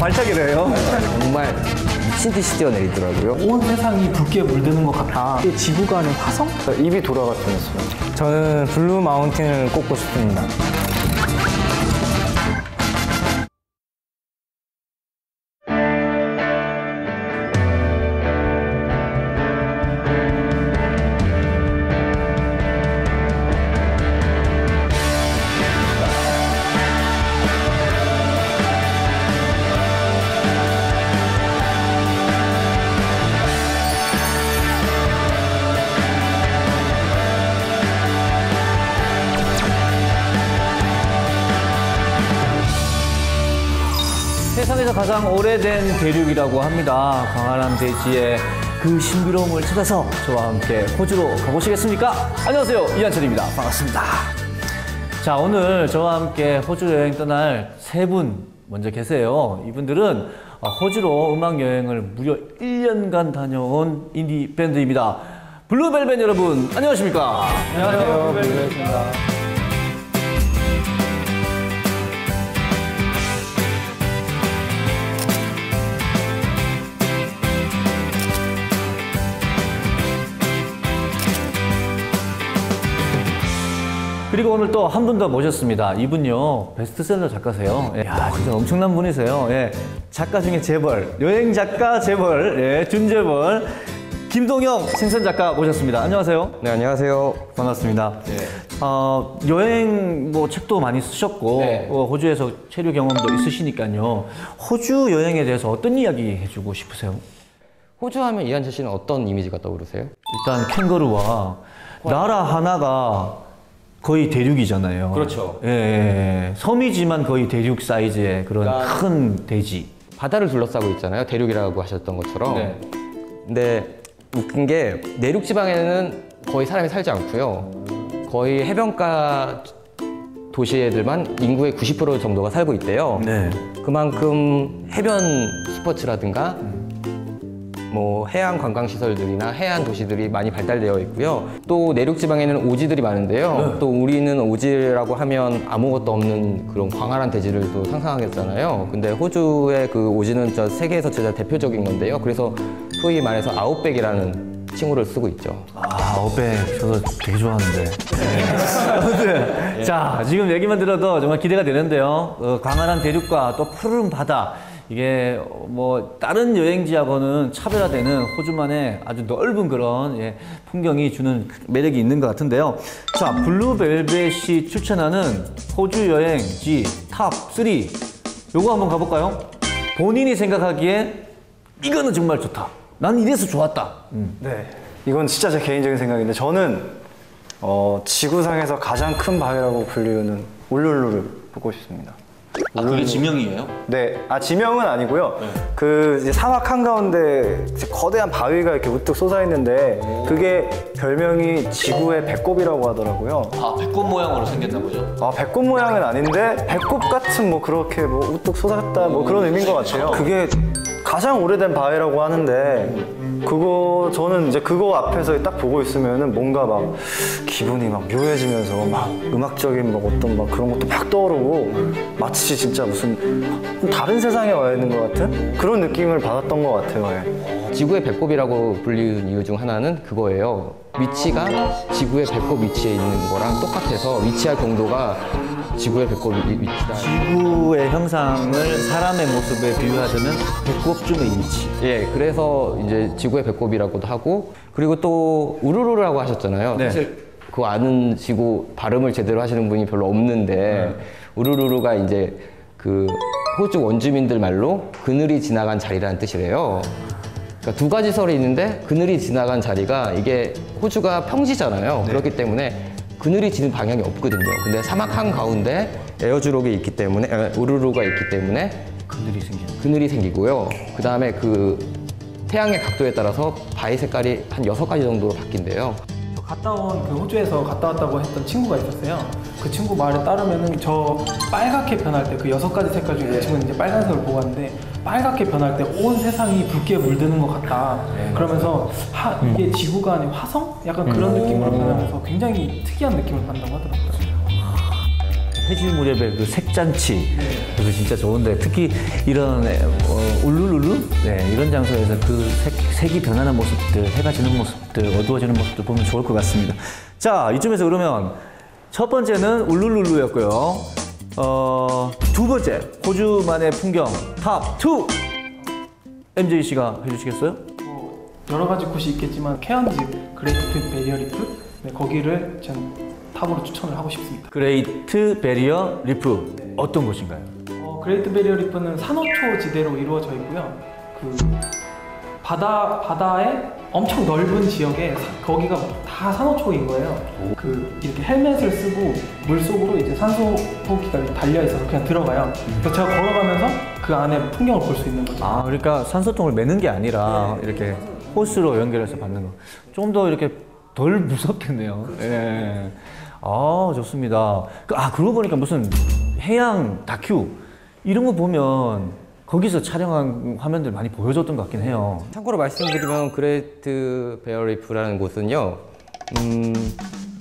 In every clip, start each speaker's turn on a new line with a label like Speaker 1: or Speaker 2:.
Speaker 1: 발차기를 해요?
Speaker 2: 정말 미친 듯이 뛰어내리더라고요.
Speaker 3: 온 세상이 붉게 물드는 것 같다. 지구가 아닌 화성?
Speaker 1: 입이 돌아갔으면서.
Speaker 4: 저는 블루 마운틴을 꼽고 싶습니다.
Speaker 1: 세상에서 가장 오래된 대륙이라고 합니다. 광활한 대지의 그 신비로움을 찾아서 저와 함께 호주로 가보시겠습니까? 안녕하세요, 이한철입니다. 반갑습니다. 자, 오늘 저와 함께 호주 여행 떠날 세 분 먼저 계세요. 이분들은 호주로 음악 여행을 무려 1년간 다녀온 인디 밴드입니다. 블루벨벳 여러분, 안녕하십니까?
Speaker 4: 안녕하세요, 블루벨벳입니다.
Speaker 1: 그리고 오늘 또 한 분 더 모셨습니다. 이분요, 베스트셀러 작가세요. 야, 진짜 엄청난 분이세요. 예, 작가 중에 재벌, 여행 작가 재벌, 예, 준재벌, 김동영 생선 작가 모셨습니다. 안녕하세요.
Speaker 2: 네, 안녕하세요.
Speaker 1: 반갑습니다. 여행 뭐 책도 많이 쓰셨고, 호주에서 체류 경험도 있으시니까요. 호주 여행에 대해서 어떤 이야기 해주고 싶으세요?
Speaker 2: 호주 하면 이한철 씨는 어떤 이미지가 떠오르세요?
Speaker 1: 일단 캥거루와 나라 하나가 거의 대륙이잖아요.
Speaker 2: 그렇죠.
Speaker 1: 예, 섬이지만 거의 대륙 사이즈의 그런 큰 대지.
Speaker 2: 바다를 둘러싸고 있잖아요. 대륙이라고 하셨던 것처럼.
Speaker 1: 네.
Speaker 2: 근데 웃긴 게 내륙 지방에는 거의 사람이 살지 않고요. 거의 해변가 도시애들만 인구의 90% 정도가 살고 있대요.
Speaker 1: 네.
Speaker 2: 그만큼 해변 스포츠라든가 뭐 해안 관광시설들이나 해안 도시들이 많이 발달되어 있고요. 또 내륙 지방에는 오지들이 많은데요. 또 우리는 오지라고 하면 아무것도 없는 그런 광활한 대지를 또 상상하겠잖아요. 근데 호주의 그 오지는 저 세계에서 진짜 대표적인 건데요. 그래서 소위 말해서 아웃백이라는 칭호를 쓰고 있죠.
Speaker 1: 아, 아웃백 저도 되게 좋아하는데. 아무튼 자, 지금 얘기만 들어도 정말 기대가 되는데요. 광활한 대륙과 또 푸른 바다. 이게 뭐 다른 여행지하고는 차별화되는 호주만의 아주 넓은 그런 풍경이 주는 매력이 있는 것 같은데요. 자, 블루벨벳이 추천하는 호주 여행지 탑 3 요거 한번 가볼까요? 본인이 생각하기에 이거는 정말 좋다. 난 이래서 좋았다.
Speaker 5: 네, 이건 진짜 제 개인적인 생각인데 저는 지구상에서 가장 큰 바위라고 불리우는 울룰루를 보고 싶습니다.
Speaker 1: 아, 그게 지명이에요?
Speaker 5: 네, 지명은 아니고요. 그 이제 사막 한가운데 거대한 바위가 이렇게 우뚝 솟아 있는데 그게 별명이 지구의 배꼽이라고 하더라고요.
Speaker 1: 아, 배꼽 모양으로 생겼나 보죠?
Speaker 5: 배꼽 모양은 아닌데 배꼽 같은 뭐 그렇게 뭐 우뚝 솟았다 뭐 그런 의미인 것 같아요. 그게 가장 오래된 바위라고 하는데 저는 이제 그거 앞에서 딱 보고 있으면은 뭔가 막 기분이 막 묘해지면서 막 음악적인 막 어떤 막 그런 것도 막 떠오르고 마치 진짜 무슨 다른 세상에 와 있는 것 같은 그런 느낌을 받았던 것 같아요.
Speaker 2: 지구의 배꼽이라고 불리는 이유 중 하나는 그거예요. 위치가 지구의 배꼽 위치에 있는 거랑 똑같아서 위치할 정도가 지구의 배꼽 위치다.
Speaker 1: 지구의 형상을 사람의 모습에 비유하자면 배꼽쯤의 위치.
Speaker 2: 예, 그래서 이제 지구의 배꼽이라고도 하고, 그리고 또 우루루라고 하셨잖아요.
Speaker 1: 네.
Speaker 2: 사실 그 아는 지구 발음을 제대로 하시는 분이 별로 없는데 우루루루가 이제 그 호주 원주민들 말로 그늘이 지나간 자리라는 뜻이래요. 그러니까 두 가지 설이 있는데 그늘이 지나간 자리가 이게 호주가 평지잖아요. 그렇기 때문에 그늘이 지는 방향이 없거든요. 근데 사막 한가운데 에어드롭이 있기 때문에 우루루가 있기 때문에 그늘이 생기고요. 그 다음에 그 태양의 각도에 따라서 바위 색깔이 한 6가지 정도로 바뀐대요.
Speaker 3: 갔다 온 그 호주에서 갔다 왔다고 했던 친구가 있었어요. 그 친구 말에 따르면은 저 빨갛게 변할 때 그 6가지 색깔 중에 그 친구는 이제 빨간색을 보고 왔는데 빨갛게 변할 때 온 세상이 붉게 물드는 것 같다. 그러면서 이게 지구가 아닌 화성? 약간 그런 느낌으로 변하면서 굉장히 특이한 느낌을 받는다고 하더라고요.
Speaker 1: 해질 무렵의 그 색잔치. 그거 진짜 좋은데 특히 이런 울룰룰루 네, 이런 장소에서 그 색이 변하는 모습들, 해가 지는 모습들, 어두워지는 모습들 보면 좋을 것 같습니다. 자, 이쯤에서 그러면 첫 번째는 울룰룰루였고요. 두 번째 호주만의 풍경 탑2 MJ 씨가 해주시겠어요?
Speaker 3: 여러 가지 곳이 있겠지만 케언즈 그레이트 베리어 리프 네, 거기를 전 탑으로 추천을 하고 싶습니다.
Speaker 1: 그레이트 베리어 리프 어떤 곳인가요?
Speaker 3: 그레이트 베리어 리프는 산호초 지대로 이루어져 있고요. 그 바다에 엄청 넓은 지역에 거기가 다 산호초인 거예요. 그 이렇게 헬멧을 쓰고 물 속으로 이제 산소 호흡기가 달려 있어서 그냥 들어가요. 그래서 제가 걸어가면서 그 안에 풍경을 볼 수 있는 거죠.
Speaker 1: 아, 그러니까 산소통을 매는 게 아니라 이렇게 호스로 연결해서 받는 거. 좀 더 이렇게 덜 무섭겠네요. 예. 아, 좋습니다. 그러고 보니까 무슨 해양 다큐 이런 거 보면 거기서 촬영한 화면들 많이 보여줬던 것 같긴 해요.
Speaker 2: 참고로 말씀드리면 그레이트 베어 리프라는 곳은요,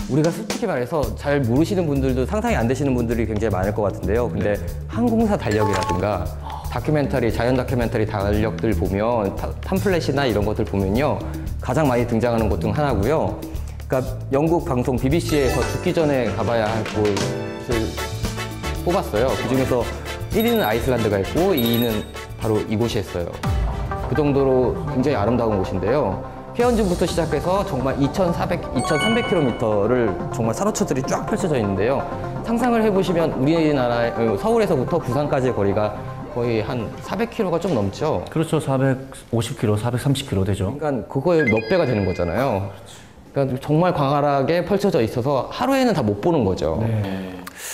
Speaker 2: 우리가 솔직히 말해서 잘 모르시는 분들도 상상이 안 되시는 분들이 굉장히 많을 것 같은데요. 근데 항공사 달력이라든가 다큐멘터리, 자연 다큐멘터리 달력들 보면 팜플렛이나 이런 것들 보면요, 가장 많이 등장하는 곳 중 하나고요. 그러니까 영국 방송 BBC에서 죽기 전에 가봐야 할 곳을 뽑았어요. 그 중에서 1위는 아이슬란드가 있고 2위는 바로 이곳이 했어요. 그 정도로 굉장히 아름다운 곳인데요. 케언즈부터 시작해서 정말 2,300km를 정말 산호초들이 쫙 펼쳐져 있는데요. 상상을 해보시면 우리나라 서울에서부터 부산까지의 거리가 거의 한 400km가 좀 넘죠.
Speaker 1: 그렇죠. 450km, 430km 되죠.
Speaker 2: 그러니까 그거의 몇 배가 되는 거잖아요. 그러니까 정말 광활하게 펼쳐져 있어서 하루에는 다 못 보는 거죠.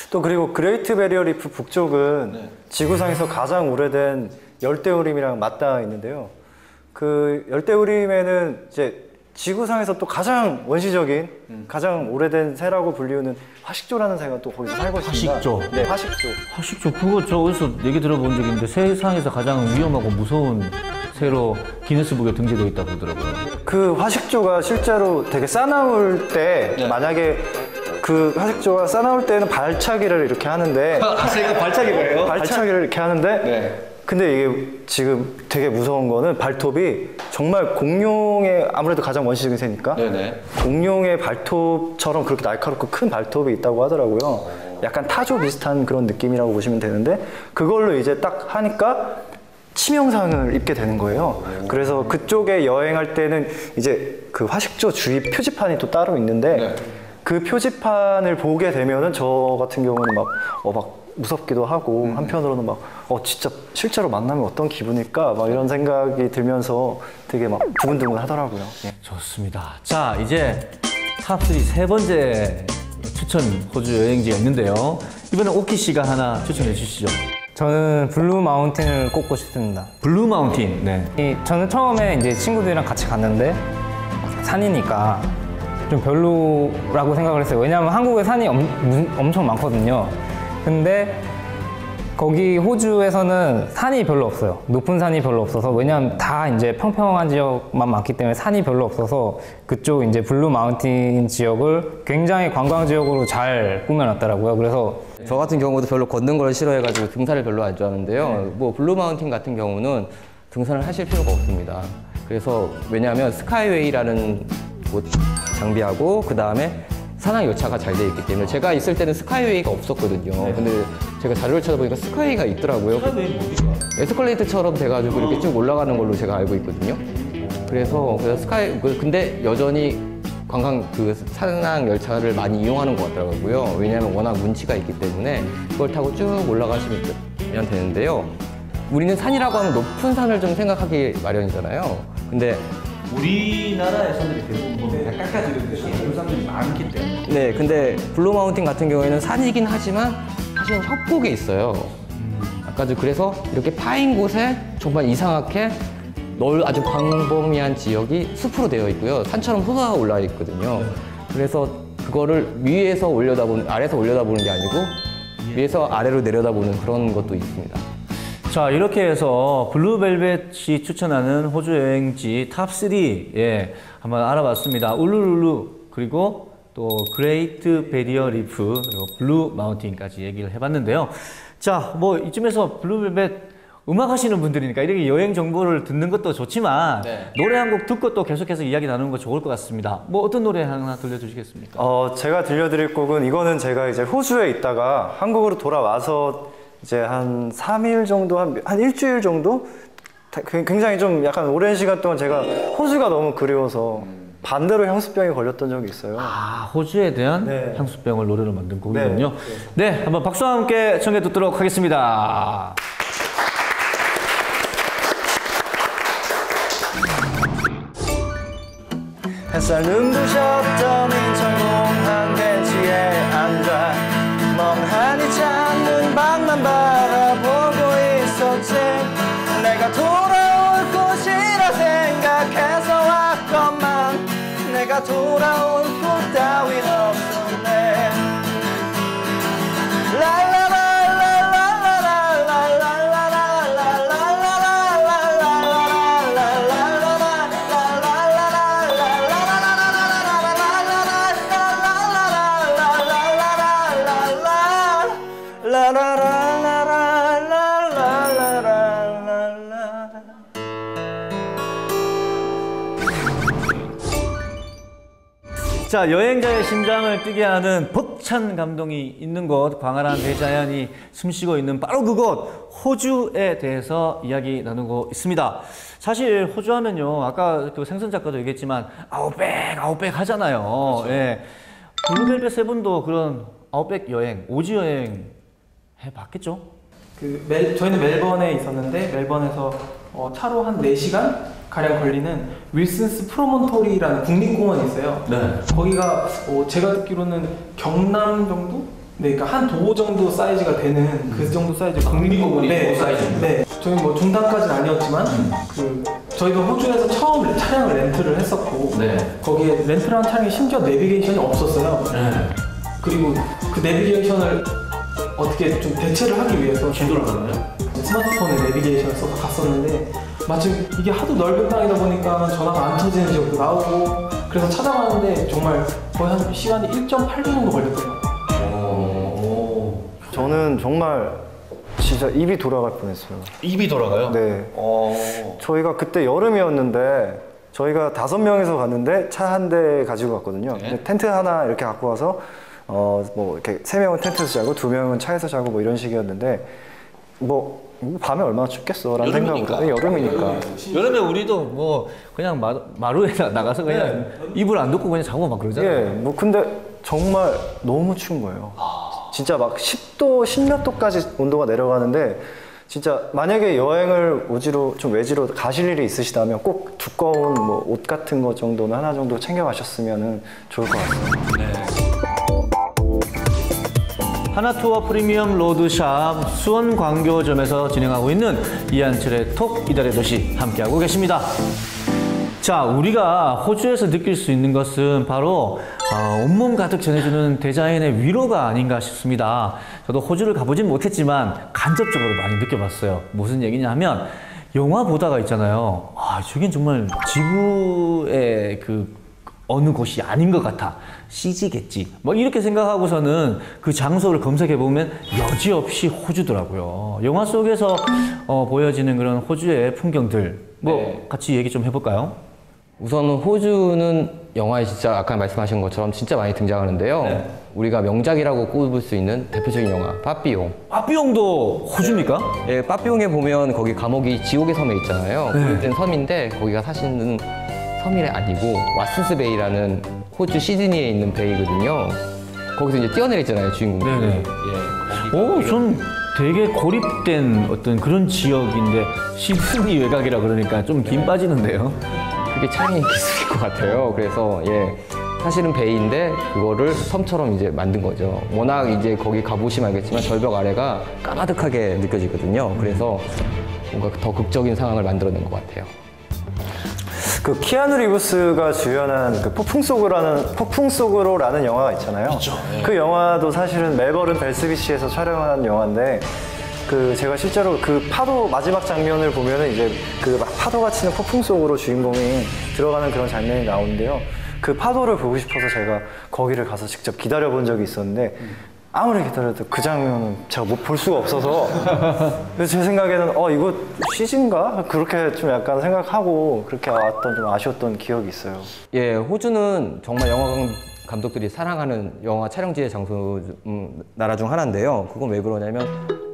Speaker 5: 또 그리고 그레이트 베리어 리프 북쪽은 지구상에서 가장 오래된 열대우림이랑 맞닿아 있는데요. 그 열대우림에는 이제 지구상에서 또 가장 원시적인, 가장 오래된 새라고 불리우는 화식조라는 새가 또 거기서 살고 있습니다.
Speaker 1: 화식조?
Speaker 5: 네, 화식조.
Speaker 1: 화식조 그거 저 어디서 얘기 들어본 적이 있는데 세상에서 가장 위험하고 무서운 새로 기네스북에 등재되어 있다고 그러더라고요.
Speaker 5: 그 화식조가 실제로 되게 싸나울 때 만약에 그 화식조가 싸나울 때는 발차기를 이렇게 하는데
Speaker 1: 새가 발차기예요?
Speaker 5: 발차기를 이렇게 하는데 근데 이게 지금 되게 무서운 거는 발톱이 정말 공룡의 아무래도 가장 원시적인 새니까 공룡의 발톱처럼 그렇게 날카롭고 큰 발톱이 있다고 하더라고요. 약간 타조 비슷한 그런 느낌이라고 보시면 되는데 그걸로 이제 딱 하니까 치명상을 입게 되는 거예요. 그래서 그쪽에 여행할 때는 이제 그 화식조 주위 표지판이 또 따로 있는데 그 표지판을 보게 되면은 저 같은 경우는 막 무섭기도 하고 한편으로는 막 진짜 실제로 만나면 어떤 기분일까 막 이런 생각이 들면서 되게 막 두근두근 하더라고요.
Speaker 1: 좋습니다. 자, 이제 탑3 세 번째 추천 호주 여행지가 있는데요. 이번엔 오키 씨가 하나 추천해 주시죠.
Speaker 4: 저는 블루 마운틴을 꼽고 싶습니다.
Speaker 1: 블루 마운틴. 네.
Speaker 4: 저는 처음에 이제 친구들이랑 같이 갔는데 산이니까 좀 별로라고 생각을 했어요. 왜냐하면 한국에 산이 엄청 많거든요. 근데 거기 호주에서는 산이 별로 없어요. 높은 산이 별로 없어서, 왜냐하면 다 이제 평평한 지역만 많기 때문에 산이 별로 없어서 그쪽 이제 블루 마운틴 지역을 굉장히 관광 지역으로 잘 꾸며놨더라고요. 그래서
Speaker 2: 저 같은 경우도 별로 걷는 걸 싫어해가지고 등산을 별로 안 좋아하는데요. 뭐 블루 마운틴 같은 경우는 등산을 하실 필요가 없습니다. 그래서 왜냐하면 스카이웨이라는 곳 장비하고 그 다음에 산악 열차가 잘 돼 있기 때문에 제가 있을 때는 스카이웨이가 없었거든요. 근데 제가 자료를 찾아보니까 스카이가 있더라고요. 에스컬레이터처럼 돼가지고 이렇게 쭉 올라가는 걸로 제가 알고 있거든요. 그래서 근데 여전히 관광 산악 열차를 많이 이용하는 것 같더라고요. 왜냐하면 워낙 문치가 있기 때문에 그걸 타고 쭉 올라가시면 되는데요. 우리는 산이라고 하면 높은 산을 좀 생각하기 마련이잖아요. 근데
Speaker 1: 우리나라의 산들이 대부분 보면 다 깎아지듯이 그런 산들이 많기 때문에.
Speaker 2: 네, 근데 블루 마운틴 같은 경우에는 산이긴 하지만 사실은 협곡에 있어요. 그래서 이렇게 파인 곳에 정말 이상하게 아주 광범위한 지역이 숲으로 되어 있고요. 산처럼 솟아 올라 있거든요. 그래서 그거를 위에서 아래에서 올려다보는 게 아니고 위에서 아래로 내려다보는 그런 것도 있습니다.
Speaker 1: 자, 이렇게 해서 블루벨벳이 추천하는 호주 여행지 탑3 한번 알아봤습니다. 울룰룰루 그리고 또 그레이트 베리어 리프, 그리고 블루 마운틴까지 얘기를 해봤는데요. 자, 뭐 이쯤에서 블루벨벳 음악 하시는 분들이니까 이렇게 여행 정보를 듣는 것도 좋지만 노래 한 곡 듣고 또 계속해서 이야기 나누는 거 좋을 것 같습니다. 뭐 어떤 노래 하나 들려주시겠습니까?
Speaker 5: 제가 들려드릴 곡은 이거는 제가 이제 호주에 있다가 한국으로 돌아와서 이제 한 3일 정도, 한 일주일 정도? 굉장히 좀 약간 오랜 시간 동안 제가 호주가 너무 그리워서 반대로 향수병에 걸렸던 적이 있어요.
Speaker 1: 아, 호주에 대한
Speaker 5: 네.
Speaker 1: 향수병을 노래로 만든 곡이군요. 네, 한번 박수와 함께 청해 듣도록 하겠습니다.
Speaker 5: 햇살 눈부셨던 철공한 벤치에 앉아 멍하니 창문 밖만 바라보고 있었지. 내가 돌아올 곳이라 생각해서 왔건만 내가 돌아올 곳 따윈 없었네.
Speaker 1: 자, 여행자의 심장을 뛰게 하는 벅찬 감동이 있는 곳, 광활한 대자연이 숨쉬고 있는 바로 그곳, 호주에 대해서 이야기 나누고 있습니다. 사실 호주 하면요, 아까 그 생선 작가도 얘기했지만 아웃백 하잖아요. 그렇죠. 예. 블루벨벳 세 분도 그런 아웃백 여행, 오지 여행 해봤겠죠?
Speaker 3: 저희는 멜번에 있었는데 멜번에서 차로 한 4시간 가량 걸리는 윌슨스 프로몬토리라는 국립공원이 있어요.
Speaker 1: 네.
Speaker 3: 거기가 제가 듣기로는 경남 정도? 네, 그러니까 한 도 정도 사이즈가 되는 그 정도 사이즈
Speaker 1: 국립공원이
Speaker 3: 네,
Speaker 1: 그 사이즈입니다.
Speaker 3: 네. 저희 뭐 중단까지는 아니었지만 저희도 호주에서 처음 차량을 렌트를 했었고 거기에 렌트를 한 차량이 심지어 내비게이션이 없었어요. 그리고 그 내비게이션을 어떻게 좀 대체를 하기 위해서
Speaker 1: 지도를 봤나요?
Speaker 3: 스마트폰에 내비게이션을 써서 갔었는데 마침 이게 하도 넓은 땅이다 보니까 전화가 안 터지는 지역도 나오고 그래서 찾아가는데 정말 거의 한 시간이 1.8분 정도 걸렸어요.
Speaker 5: 저는 정말 진짜 입이 돌아갈 뻔했어요.
Speaker 1: 입이 돌아가요?
Speaker 5: 네. 저희가 그때 여름이었는데 저희가 5명이서 갔는데 차 한 대 가지고 갔거든요. 근데 텐트 하나 이렇게 갖고 와서 뭐 이렇게 3명은 텐트에서 자고 2명은 차에서 자고 뭐 이런 식이었는데 뭐 밤에 얼마나 춥겠어 라는 생각으로. 여름이니까.
Speaker 1: 여름에 우리도 뭐 그냥 마루에 나가서 그냥 이불 안 덮고 그냥 자고 막 그러잖아요.
Speaker 5: 예, 뭐 근데 정말 너무 추운 거예요. 진짜 막 10도, 10몇 도까지 온도가 내려가는데 진짜 만약에 여행을 오지로 좀 외지로 가실 일이 있으시다면 꼭 두꺼운 뭐 옷 같은 거 정도는 하나 정도 챙겨 가셨으면 좋을 것 같습니다.
Speaker 1: 하나투어 프리미엄 로드샵 수원 광교점에서 진행하고 있는 이한철의 톡 이달의 도시 함께하고 계십니다. 자, 우리가 호주에서 느낄 수 있는 것은 바로 온몸 가득 전해주는 대자연의 위로가 아닌가 싶습니다. 저도 호주를 가보진 못했지만 간접적으로 많이 느껴봤어요. 무슨 얘기냐 하면 영화 보다가 있잖아요. 아, 저긴 정말 지구의 그 어느 곳이 아닌 것 같아. CG겠지. 뭐 이렇게 생각하고서는 그 장소를 검색해보면 여지없이 호주더라고요. 영화 속에서 보여지는 그런 호주의 풍경들 뭐 같이 얘기 좀 해볼까요?
Speaker 2: 우선은 호주는 영화에 진짜 아까 말씀하신 것처럼 진짜 많이 등장하는데요. 우리가 명작이라고 꼽을 수 있는 대표적인 영화 빠삐용.
Speaker 1: 빠삐용도 호주입니까?
Speaker 2: 예, 빠삐용에 보면 거기 감옥이 지옥의 섬에 있잖아요. 그땐 섬인데 거기가 사실은 섬이 아니고 왓슨스베이라는 호주 시드니에 있는 베이거든요. 거기서 이제 뛰어내렸잖아요, 주인공들이.
Speaker 1: 네네. 전 되게 고립된 어떤 그런 지역인데 시드니 외곽이라 그러니까 좀 김 빠지는데요.
Speaker 2: 그게 촬영 기술일 것 같아요. 그래서 사실은 베이인데 그거를 섬처럼 이제 만든 거죠. 워낙 이제 거기 가보시면 알겠지만 절벽 아래가 까마득하게 느껴지거든요. 그래서 뭔가 더 극적인 상황을 만들어낸 것 같아요.
Speaker 5: 그 키아누 리브스가 주연한 그 폭풍 속으로라는 영화가 있잖아요. 그렇죠. 그 영화도 사실은 멜버른 벨스비시에서 촬영한 영화인데 제가 실제로 그 파도 마지막 장면을 보면은 이제 그 파도가 치는 폭풍 속으로 주인공이 들어가는 그런 장면이 나오는데요. 그 파도를 보고 싶어서 제가 거기를 가서 직접 기다려 본 적이 있었는데 아무리 기다려도 그 장면은 제가 못 볼 수가 없어서 그래서 제 생각에는 이거 CG인가? 그렇게 좀 약간 생각하고 그렇게 왔던 좀 아쉬웠던 기억이 있어요.
Speaker 2: 예, 호주는 정말 영화 감독들이 사랑하는 영화 촬영지의 장소 나라 중 하나인데요. 그건 왜 그러냐면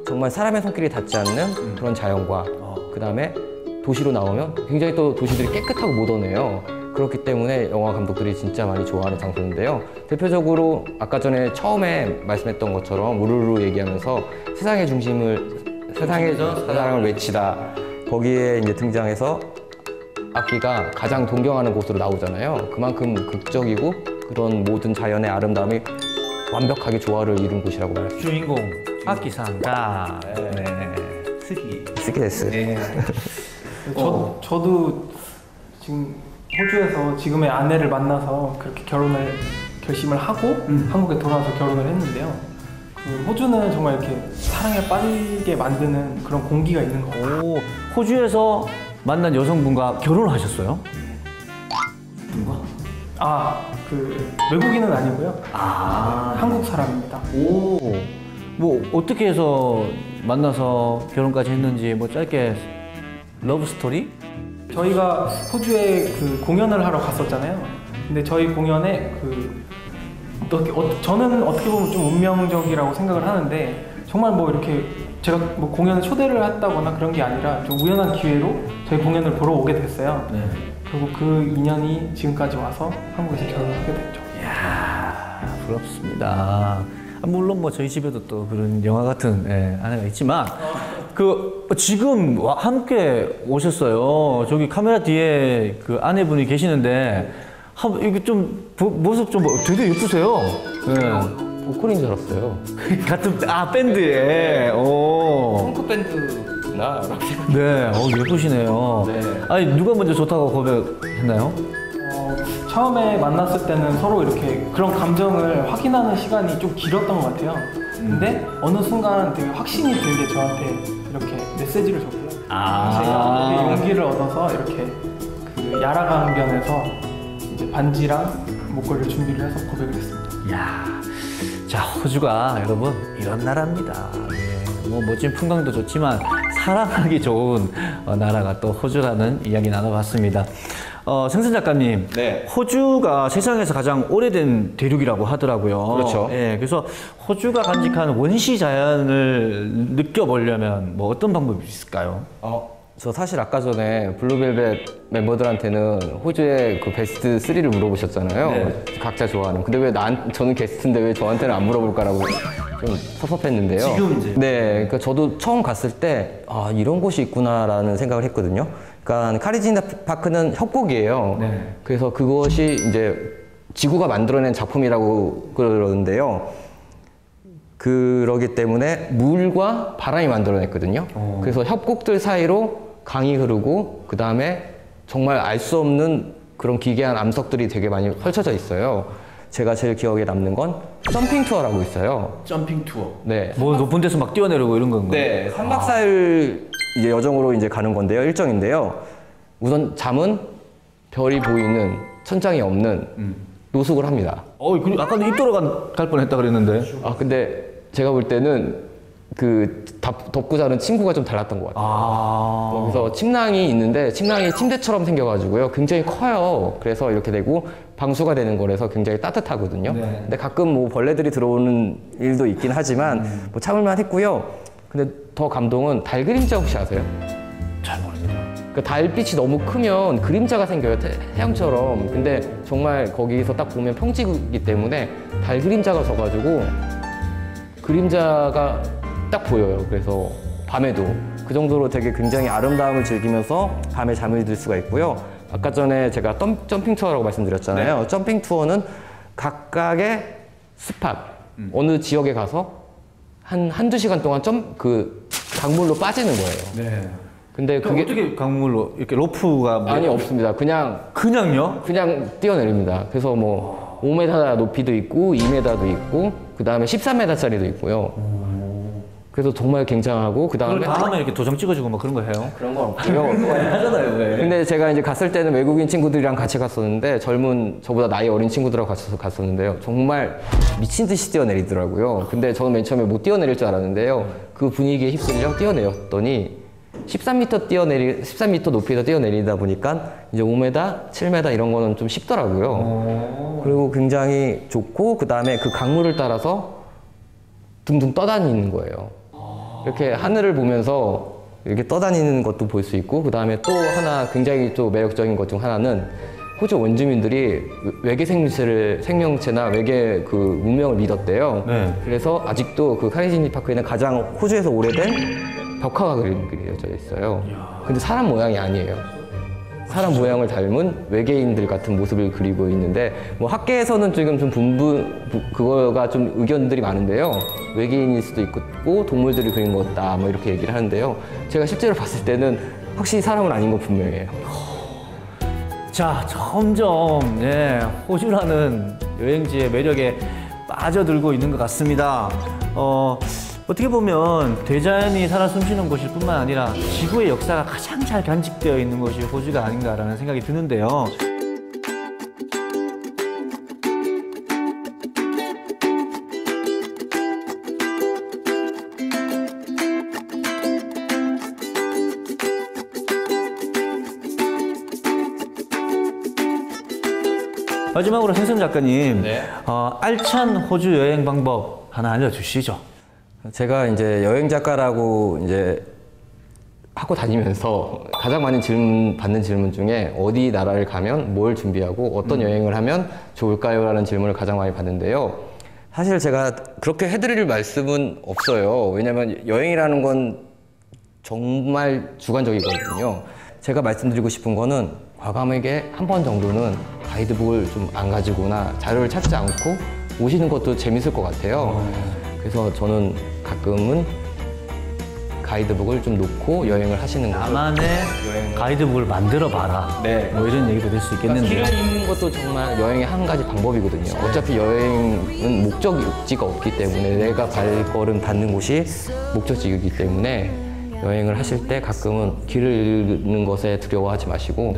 Speaker 2: 정말 사람의 손길이 닿지 않는 그런 자연과 그 다음에 도시로 나오면 굉장히 또 도시들이 깨끗하고 모던해요. 그렇기 때문에 영화 감독들이 진짜 많이 좋아하는 장소인데요. 대표적으로 아까 전에 처음에 말씀했던 것처럼 우르르 얘기하면서 세상의 중심을 세상의 사랑을 외치다 거기에 이제 등장해서 악기가 가장 존경하는 곳으로 나오잖아요. 그만큼 극적이고 그런 모든 자연의 아름다움이 완벽하게 조화를 이룬 곳이라고 말할 수 있어요.
Speaker 1: 주인공 아키상가. 네.
Speaker 2: 스키데스.
Speaker 1: 네.
Speaker 3: 저도 지금 호주에서 지금의 아내를 만나서 그렇게 결혼을 결심을 하고 한국에 돌아와서 결혼을 했는데요. 그 호주는 정말 이렇게 사랑에 빠지게 만드는 그런 공기가 있는 것 같아요.
Speaker 1: 오, 호주에서 만난 여성분과 결혼을 하셨어요?
Speaker 3: 그 외국인은 아니고요. 한국 사람입니다.
Speaker 1: 오, 뭐 어떻게 해서 만나서 결혼까지 했는지 뭐 짧게 러브 스토리?
Speaker 3: 저희가 호주에 그 공연을 하러 갔었잖아요. 근데 저희 공연에 저는 어떻게 보면 좀 운명적이라고 생각을 하는데 정말 뭐 이렇게 제가 뭐 공연에 초대를 했다거나 그런 게 아니라 좀 우연한 기회로 저희 공연을 보러 오게 됐어요.
Speaker 1: 네.
Speaker 3: 그리고 그 인연이 지금까지 와서 한국에서 결혼을 하게 됐죠.
Speaker 1: 이야, 부럽습니다. 물론 뭐 저희 집에도 또 그런 영화 같은 아내가 있지만 지금 함께 오셨어요. 저기 카메라 뒤에 그 아내분이 계시는데 이게 좀 모습 좀 되게 예쁘세요. 네.
Speaker 2: 보컬인 줄 알았어요.
Speaker 1: 같은 밴드에. 오.
Speaker 2: 펑크 밴드나
Speaker 1: 네, 예쁘시네요.
Speaker 2: 네.
Speaker 1: 아니 누가 먼저 좋다고 고백했나요?
Speaker 3: 처음에 만났을 때는 서로 이렇게 그런 감정을 확인하는 시간이 좀 길었던 것 같아요. 근데 어느 순간 되게 확신이 들게 저한테 이렇게 메시지를 줬고요. 제가 되게 용기를 얻어서 이렇게 그 야라강변에서 이제 반지랑 목걸이를 준비를 해서 고백을 했습니다.
Speaker 1: 이야, 자 호주가 여러분 이런 나라입니다. 예, 뭐 멋진 풍광도 좋지만 사랑하기 좋은 나라가 또 호주라는 이야기 나눠봤습니다. 생선 작가님,
Speaker 2: 네.
Speaker 1: 호주가 세상에서 가장 오래된 대륙이라고 하더라고요.
Speaker 2: 그렇죠.
Speaker 1: 예, 그래서 호주가 간직하는 원시 자연을 느껴보려면 뭐 어떤 방법이 있을까요?
Speaker 2: 저 사실 아까 전에 블루벨벳 멤버들한테는 호주의 그 베스트 3를 물어보셨잖아요.
Speaker 1: 네.
Speaker 2: 각자 좋아하는. 근데 왜 저는 게스트인데 왜 저한테는 안 물어볼까라고 좀 섭섭했는데요.
Speaker 1: 지금 이제.
Speaker 2: 네, 그러니까 저도 처음 갔을 때 이런 곳이 있구나라는 생각을 했거든요. 그러니까 카리지나 파크는 협곡이에요.
Speaker 1: 네.
Speaker 2: 그래서 그것이 이제 지구가 만들어낸 작품이라고 그러는데요. 그러기 때문에 물과 바람이 만들어냈거든요. 그래서 협곡들 사이로 강이 흐르고 그 다음에 정말 알 수 없는 그런 기괴한 암석들이 되게 많이 펼쳐져 있어요. 제가 제일 기억에 남는 건 점핑 투어라고 있어요.
Speaker 1: 점핑 투어.
Speaker 2: 네.
Speaker 1: 뭐 높은 데서 막 뛰어내리고 이런 건가요?
Speaker 2: 네. 3박 4일 이제 여정으로 이제 가는 건데요. 일정인데요. 우선 잠은 별이 보이는 천장이 없는 노숙을 합니다.
Speaker 1: 아까도 입 돌아갈 뻔했다 그랬는데.
Speaker 2: 근데 제가 볼 때는 그 덮고 자는 친구가 좀 달랐던 것 같아요. 그래서 침낭이 있는데 침낭이 침대처럼 생겨가지고요. 굉장히 커요. 그래서 이렇게 되고 방수가 되는 거라서 굉장히 따뜻하거든요.
Speaker 1: 네.
Speaker 2: 근데 가끔 뭐 벌레들이 들어오는 일도 있긴 하지만 뭐 참을만 했고요. 근데 더 감동은 달 그림자 혹시 아세요?
Speaker 1: 잘 모릅니다.
Speaker 2: 그 달빛이 너무 크면 그림자가 생겨요. 태양처럼. 근데 정말 거기서 딱 보면 평지이기 때문에 달 그림자가 져가지고 그림자가 딱 보여요. 그래서 밤에도 그 정도로 되게 굉장히 아름다움을 즐기면서 밤에 잠을 들 수가 있고요. 아까 전에 제가 점핑 투어라고 말씀드렸잖아요.
Speaker 1: 네.
Speaker 2: 점핑 투어는 각각의 스팟, 어느 지역에 가서 한두 시간 동안 그 강물로 빠지는 거예요.
Speaker 1: 네.
Speaker 2: 근데 그게
Speaker 1: 어떻게 강물로 이렇게 로프가
Speaker 2: 아니 없습니다.
Speaker 1: 그냥요?
Speaker 2: 그냥 뛰어내립니다. 그래서 뭐 5m 높이도 있고 2m도 있고 그 다음에 13m짜리도 있고요. 그래서 정말 굉장하고 그
Speaker 1: 그걸
Speaker 2: 다음에
Speaker 1: 다음에 이렇게 도장 찍어주고 뭐 그런 거 해요?
Speaker 2: 그런 건 없고요.
Speaker 1: 많이 하잖아요, 왜?
Speaker 2: 근데 제가 이제 갔을 때는 외국인 친구들이랑 같이 갔었는데 젊은 저보다 나이 어린 친구들하고 같이 갔었는데요. 정말 미친 듯이 뛰어내리더라고요. 근데 저는 맨 처음에 못 뛰어내릴 줄 알았는데요. 그 분위기에 휩쓸려 뛰어내렸더니 13m 높이에서 뛰어내리다 보니까 이제 5m, 7m 이런 거는 좀 쉽더라고요. 그리고 굉장히 좋고 그 다음에 그 강물을 따라서 둥둥 떠다니는 거예요. 이렇게 하늘을 보면서 이렇게 떠다니는 것도 볼 수 있고 그 다음에 또 하나 굉장히 또 매력적인 것 중 하나는 호주 원주민들이 외계 생명체나 외계 그 문명을 믿었대요.
Speaker 1: 네.
Speaker 2: 그래서 아직도 그 카리지니 파크에는 가장 호주에서 오래된 벽화가 그려져 있어요. 근데 사람 모양이 아니에요. 사람 모양을 닮은 외계인들 같은 모습을 그리고 있는데 뭐 학계에서는 지금 좀 그거가 좀 의견들이 많은데요. 외계인일 수도 있고 동물들이 그린 거다 뭐 이렇게 얘기를 하는데요. 제가 실제로 봤을 때는 확실히 사람은 아닌 건 분명해요.
Speaker 1: 자, 점점 호주라는 여행지의 매력에 빠져들고 있는 것 같습니다. 어떻게 보면 대자연이 살아 숨쉬는 곳일 뿐만 아니라 지구의 역사가 가장 잘 간직되어 있는 곳이 호주가 아닌가라는 생각이 드는데요. 마지막으로 생선 작가님, 알찬 호주 여행 방법 하나 알려주시죠.
Speaker 2: 제가 이제 여행 작가라고 이제 하고 다니면서 가장 많이 받는 질문 중에 어디 나라를 가면 뭘 준비하고 어떤 여행을 하면 좋을까요? 라는 질문을 가장 많이 받는데요. 사실 제가 그렇게 해드릴 말씀은 없어요. 왜냐면 여행이라는 건 정말 주관적이거든요. 제가 말씀드리고 싶은 거는 과감하게 한 번 정도는 가이드북을 좀 안 가지고나 자료를 찾지 않고 오시는 것도 재밌을 것 같아요. 그래서 저는 가끔은 가이드북을 좀 놓고 여행을 하시는 거죠.
Speaker 1: 나만의 가이드북을 만들어 봐라.
Speaker 2: 네.
Speaker 1: 뭐 이런 얘기도 될 수 있겠는데요.
Speaker 2: 길을 잃는 것도 정말 여행의 한 가지 방법이거든요. 어차피 여행은 목적지가 없기 때문에 내가 발걸음 닿는 곳이 목적지이기 때문에 여행을 하실 때 가끔은 길을 잃는 것에 두려워하지 마시고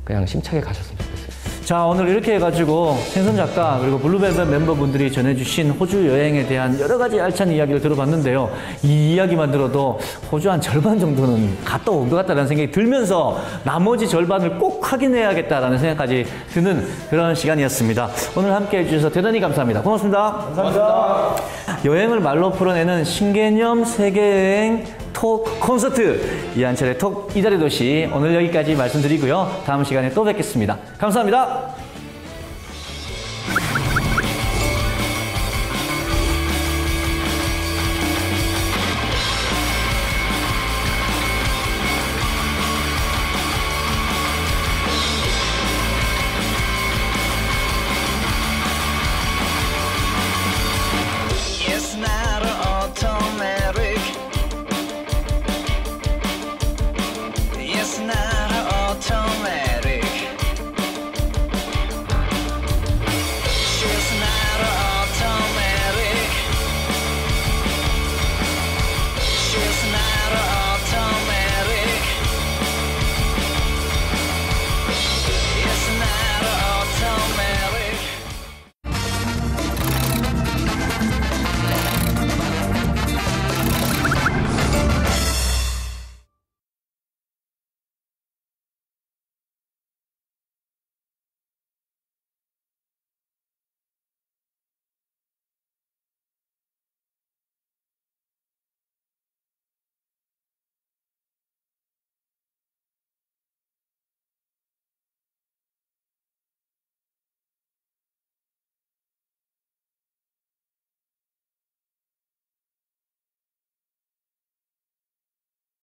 Speaker 2: 그냥 심차게 가셨으면 좋겠어요.
Speaker 1: 자, 오늘 이렇게 해가지고 생선 작가 그리고 블루벨벳 멤버분들이 전해주신 호주 여행에 대한 여러 가지 알찬 이야기를 들어봤는데요. 이 이야기만 들어도 호주 한 절반 정도는 갔다 온 것 같다는 생각이 들면서 나머지 절반을 꼭 확인해야겠다라는 생각까지 드는 그런 시간이었습니다. 오늘 함께 해주셔서 대단히 감사합니다. 고맙습니다. 감사합니다. 여행을 말로 풀어내는 신개념 세계여행 톡 콘서트 이한철의 톡 이달의 도시 오늘 여기까지 말씀드리고요. 다음 시간에 또 뵙겠습니다. 감사합니다.